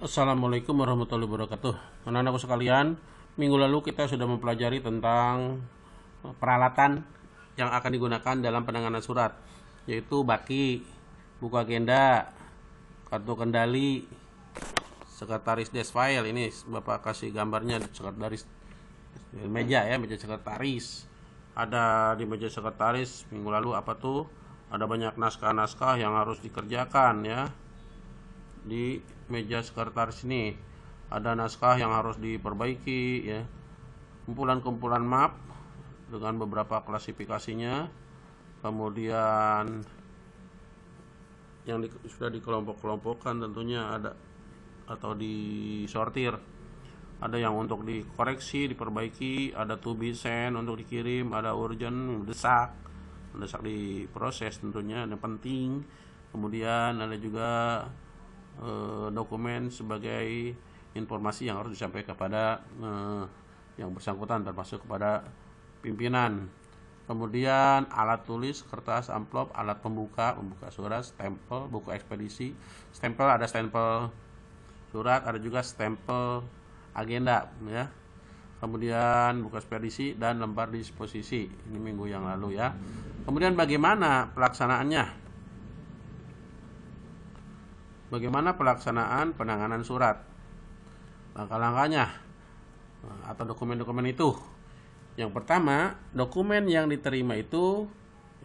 Assalamualaikum warahmatullahi wabarakatuh. Anak-anakku sekalian, minggu lalu kita sudah mempelajari tentang peralatan yang akan digunakan dalam penanganan surat, yaitu baki, buku agenda, kartu kendali, sekretaris desk file. Ini Bapak kasih gambarnya sekretaris meja ya, meja sekretaris. Ada di meja sekretaris minggu lalu apa tuh? Ada banyak naskah-naskah yang harus dikerjakan ya. Di meja sekretaris ini ada naskah yang harus diperbaiki ya, kumpulan-kumpulan map dengan beberapa klasifikasinya, kemudian yang sudah dikelompok-kelompokkan tentunya ada atau disortir, ada yang untuk dikoreksi, diperbaiki, ada to be sent untuk dikirim, ada urgent, mendesak diproses tentunya, yang penting. Kemudian ada juga dokumen sebagai informasi yang harus disampaikan kepada yang bersangkutan, termasuk kepada pimpinan. Kemudian alat tulis, kertas, amplop, alat pembuka surat, stempel, buku ekspedisi, stempel, ada stempel surat, ada juga stempel agenda ya. Kemudian buku ekspedisi dan lembar disposisi. Ini minggu yang lalu ya. Kemudian bagaimana pelaksanaannya? Bagaimana pelaksanaan penanganan surat? Langkah-langkahnya atau dokumen-dokumen itu. Yang pertama, dokumen yang diterima itu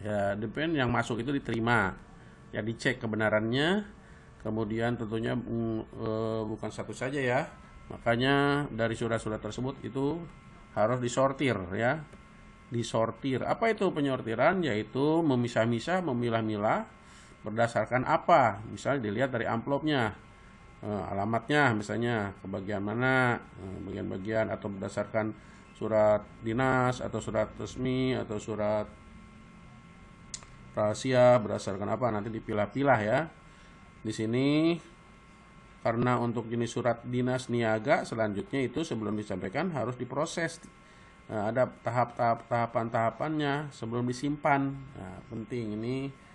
ya, dokumen yang masuk itu diterima. Ya, dicek kebenarannya. Kemudian tentunya bukan satu saja ya. Makanya dari surat-surat tersebut itu harus disortir ya. Disortir. Apa itu penyortiran? Yaitu memisah-misah, memilah-milah berdasarkan apa? Misalnya dilihat dari amplopnya, alamatnya misalnya ke bagian mana, bagian-bagian, atau berdasarkan surat dinas atau surat resmi atau surat rahasia, berdasarkan apa nanti dipilah-pilah ya. Di sini karena untuk jenis surat dinas niaga selanjutnya itu sebelum disampaikan harus diproses. Ada tahapan-tahapannya sebelum disimpan. Nah, penting ini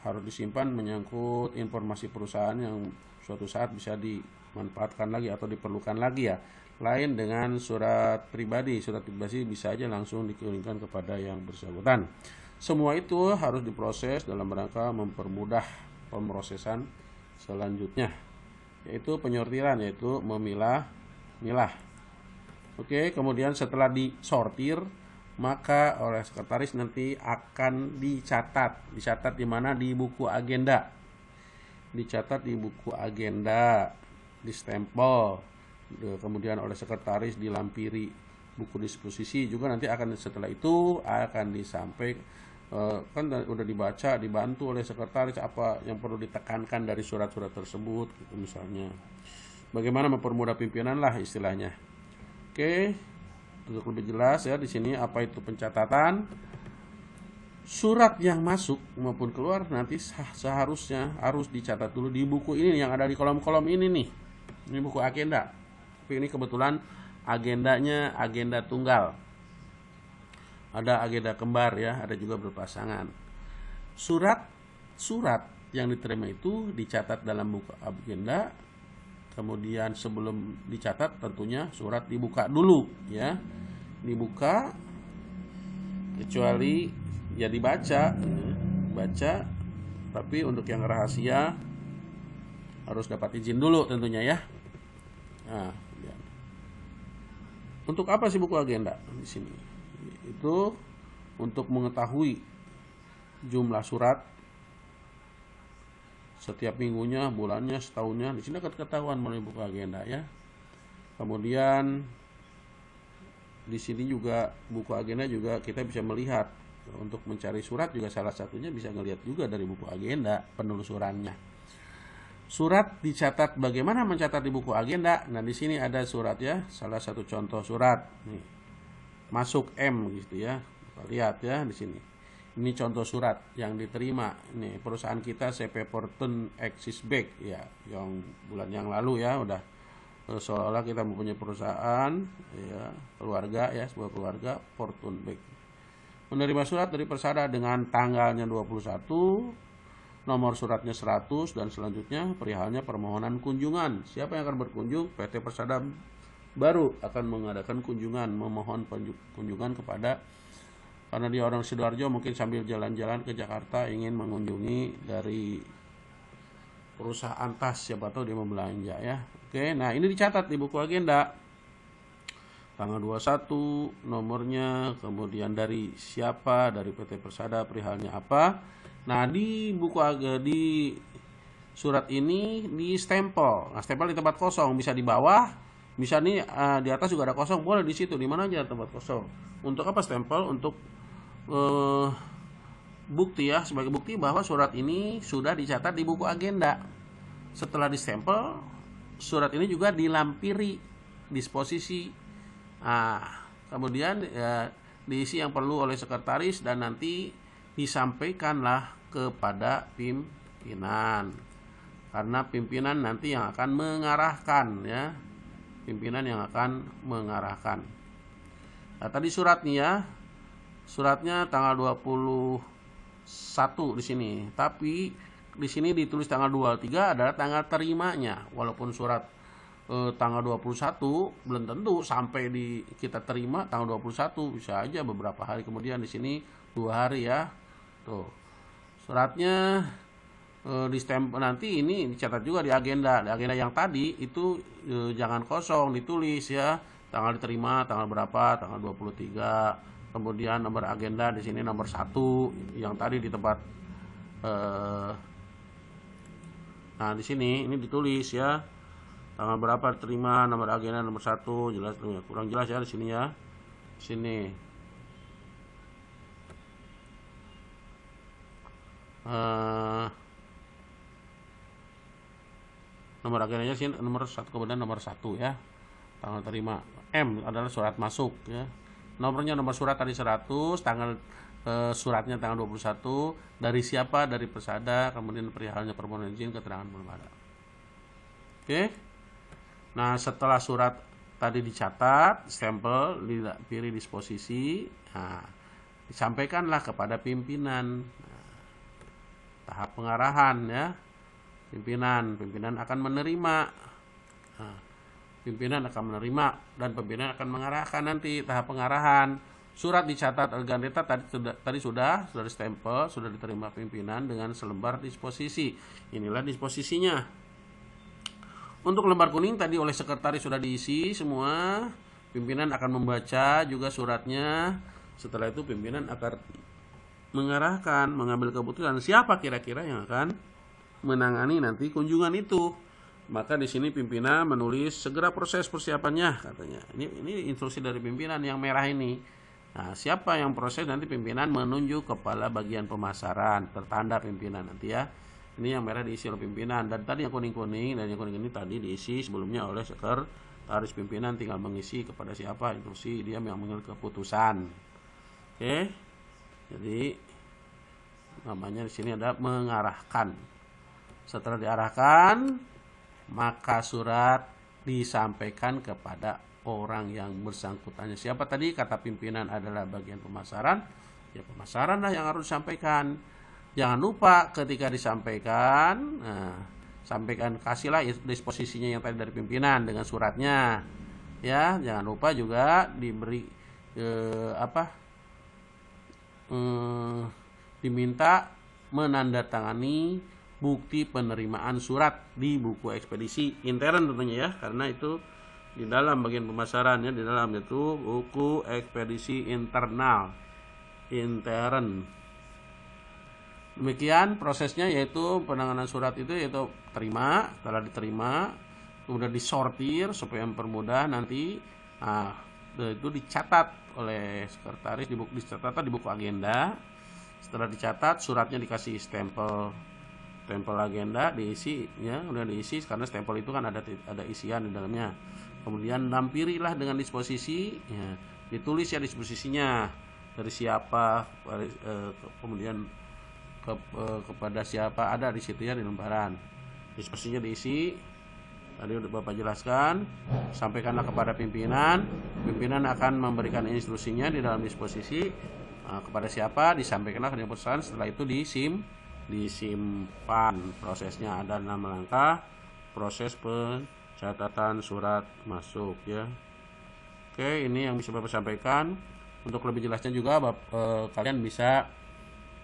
harus disimpan, menyangkut informasi perusahaan yang suatu saat bisa dimanfaatkan lagi atau diperlukan lagi ya. Lain dengan surat pribadi bisa aja langsung dikirimkan kepada yang bersangkutan. Semua itu harus diproses dalam rangka mempermudah pemrosesan selanjutnya, yaitu penyortiran, yaitu memilah-milah. Oke, kemudian setelah disortir maka oleh sekretaris nanti akan dicatat di mana? Di buku agenda. Dicatat di buku agenda, distempel, kemudian oleh sekretaris dilampiri buku disposisi juga. Nanti akan setelah itu akan disampaikan, kan udah dibaca, dibantu oleh sekretaris apa yang perlu ditekankan dari surat-surat tersebut gitu misalnya. Bagaimana mempermudah pimpinan lah istilahnya. Oke. Untuk lebih jelas ya di sini apa itu pencatatan. Surat yang masuk maupun keluar nanti seharusnya harus dicatat dulu di buku ini yang ada di kolom-kolom ini nih. Ini buku agenda. Tapi ini kebetulan agendanya agenda tunggal. Ada agenda kembar ya, ada juga berpasangan. Surat yang diterima itu dicatat dalam buku agenda. Kemudian sebelum dicatat tentunya surat dibuka dulu ya. Dibuka, kecuali ya dibaca, tapi untuk yang rahasia harus dapat izin dulu tentunya ya. Nah, untuk apa sih buku agenda di sini? Itu untuk mengetahui jumlah surat setiap minggunya, bulannya, setahunnya. Di sini akan ketahuan melalui buku agenda ya. Kemudian di sini juga buku agenda juga kita bisa melihat untuk mencari surat juga salah satunya bisa ngelihat juga dari buku agenda penelusurannya. Surat dicatat, bagaimana mencatat di buku agenda? Nah, di sini ada surat ya, salah satu contoh surat. Nih. Masuk M gitu ya. Kita lihat ya di sini. Ini contoh surat yang diterima. Ini perusahaan kita CP Fortune Axis Bank ya, yang bulan yang lalu ya udah seolah-olah kita mempunyai perusahaan ya, keluarga ya, sebuah keluarga Fortune Bank. Menerima surat dari persada dengan tanggalnya 21 nomor suratnya 100, dan selanjutnya perihalnya permohonan kunjungan. Siapa yang akan berkunjung? PT Persada baru akan mengadakan kunjungan, memohon kunjungan kepada, karena dia orang Sidoarjo, mungkin sambil jalan-jalan ke Jakarta ingin mengunjungi dari perusahaan tas, siapa tahu dia mau belanja ya. Oke, nah ini dicatat di buku agenda. Tanggal 21 nomornya, kemudian dari siapa, dari PT Persada, perihalnya apa. Nah, di buku agenda, di surat ini di stempel. Nah, stempel di tempat kosong, bisa di bawah, bisa nih di atas juga ada kosong, boleh di situ, di mana aja tempat kosong. Untuk apa stempel? Untuk bukti ya, sebagai bukti bahwa surat ini sudah dicatat di buku agenda. Setelah distempel, surat ini juga dilampiri disposisi. Kemudian diisi yang perlu oleh sekretaris dan nanti disampaikanlah kepada pimpinan. Karena pimpinan nanti yang akan mengarahkan ya. Pimpinan yang akan mengarahkan. Nah, tadi suratnya tanggal 21 di sini. Tapi di sini ditulis tanggal 23 adalah tanggal terimanya. Walaupun surat tanggal 21 belum tentu sampai kita terima tanggal 21, bisa aja beberapa hari kemudian. Di sini 2 hari ya. Tuh. Suratnya distempel, nanti ini dicatat juga di agenda. Di agenda yang tadi itu jangan kosong, ditulis ya. Tanggal diterima, tanggal berapa, tanggal 23. Kemudian nomor agenda di sini nomor 1 yang tadi di tempat nah di sini ini ditulis ya. Tanggal berapa terima, nomor agenda nomor 1, jelas, kurang jelas ya di sini ya. Sini. Nomor agendanya sini nomor 1, kemudian nomor 1 ya. Tanggal terima. M adalah surat masuk ya. Nomornya nomor surat tadi 100, tanggal suratnya tanggal 21, dari siapa, dari Persada, kemudian perihalnya permohonan izin, keterangan belum ada. Oke. Nah, setelah surat tadi dicatat, stempel, dilampiri disposisi, nah, disampaikanlah kepada pimpinan. Nah, tahap pengarahan ya. Pimpinan akan menerima. Nah, pimpinan akan menerima dan pimpinan akan mengarahkan nanti tahap pengarahan. Surat dicatat agenda tadi sudah stempel, sudah diterima pimpinan dengan selembar disposisi. Inilah disposisinya. Untuk lembar kuning tadi oleh sekretaris sudah diisi semua. Pimpinan akan membaca juga suratnya. Setelah itu pimpinan akan mengarahkan, mengambil keputusan siapa kira-kira yang akan menangani nanti kunjungan itu. Maka di sini pimpinan menulis segera proses persiapannya katanya. Ini instruksi dari pimpinan yang merah ini. Nah, siapa yang proses nanti pimpinan menunjuk kepala bagian pemasaran, tertanda pimpinan nanti ya. Ini yang merah diisi oleh pimpinan, dan tadi yang kuning-kuning dan yang kuning ini tadi diisi sebelumnya oleh sekretaris pimpinan, tinggal mengisi kepada siapa instruksi, dia yang mengambil keputusan. Oke. Jadi namanya di sini ada mengarahkan. Setelah diarahkan, maka surat disampaikan kepada orang yang bersangkutannya. Siapa tadi? Kata pimpinan adalah bagian pemasaran. Ya pemasaran lah yang harus disampaikan. Jangan lupa ketika disampaikan, sampaikan, kasihlah disposisinya yang tadi dari pimpinan dengan suratnya. Ya, jangan lupa juga diberi diminta menandatangani bukti penerimaan surat di buku ekspedisi intern tentunya ya, karena itu di dalam bagian pemasarannya, di dalam itu buku ekspedisi intern. Demikian prosesnya, yaitu penanganan surat itu yaitu terima, setelah diterima kemudian disortir supaya mempermudah nanti. Itu dicatat oleh sekretaris dicatat di buku agenda. Setelah dicatat suratnya dikasih stempel agenda, diisi ya, udah diisi karena stempel itu kan ada isian di dalamnya. Kemudian lampirilah dengan disposisi ya, ditulis ya disposisinya dari siapa, kemudian kepada siapa, ada di situ ya di lembaran. Disposisinya diisi. Tadi udah Bapak jelaskan. Sampaikanlah kepada pimpinan. Pimpinan akan memberikan instruksinya di dalam disposisi kepada siapa, disampaikanlah ke perusahaan. Setelah itu disimpan. Prosesnya ada 6 langkah proses pencatatan surat masuk ya. Oke, ini yang bisa Bapak sampaikan. Untuk lebih jelasnya juga kalian bisa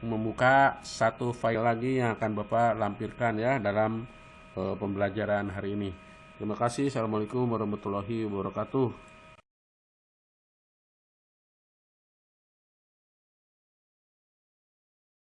membuka satu file lagi yang akan Bapak lampirkan ya dalam pembelajaran hari ini. Terima kasih. Assalamualaikum warahmatullahi wabarakatuh.